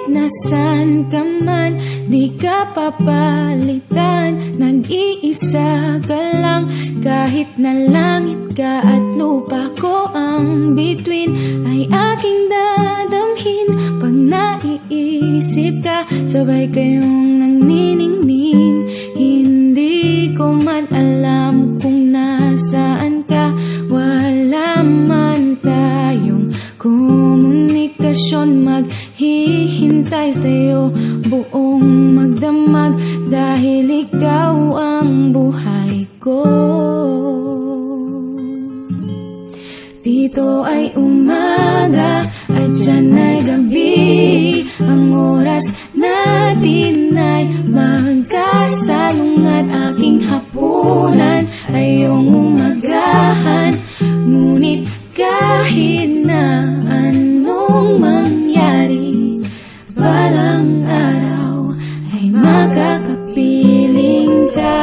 Kahit nasan ka man, di ka papalitan. Nag-iisa ka lang, kahit na langit ka at lupa ko ang bituin, ay aking dadamhin. Pag naiisip ka, sabay kayong nagniningning. Hindi ko man alam kung nasaan ka, wala man tayong komunikasyon. Maghihintay sa'yo, buong magdamag, dahil ikaw ang buhay ko. Dito ay umaga at dyan ay gabi. Ang oras natin ay magkasalungat. Aking hapunan ay iyong umagahan. Ngunit kahit na anong mangyari, balang araw ay makakapiling ka.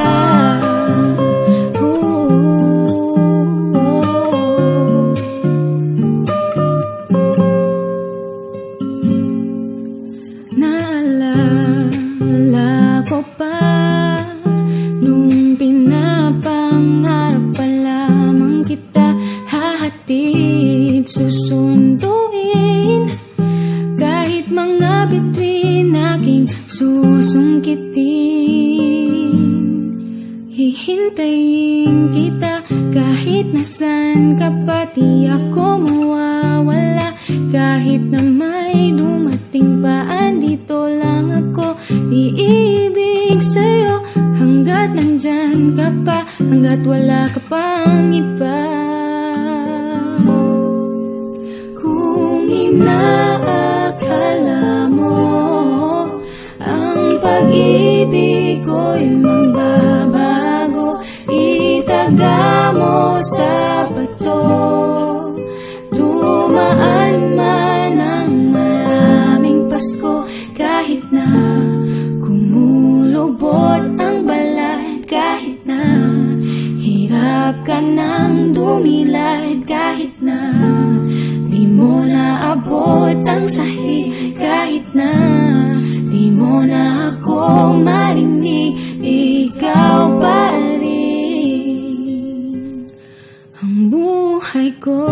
Naalala ko pa nung pinapangarap pa lamang kita, hahatid, susunduin, kahit mga bituin aking susungkitin. Hihintayin kita kahit nasan ka pa, di ako mawawala. Kahit na may dumating pa, andito lang ako. Iibig sa'yo hanggat nandyan ka pa, hanggat wala ka pang iba. Kung inaakala mo ang pag-ibig ko'y magbabago, itaga mo sa bato. Dumaan man ang maraming Pasko, kahit na kumulubot ang balat, kahit na hirap ka nang dumilad, kahit na di mo naabot ang sahig, kahit na di mo na ako marinig, ikaw pa rin ang buhay ko.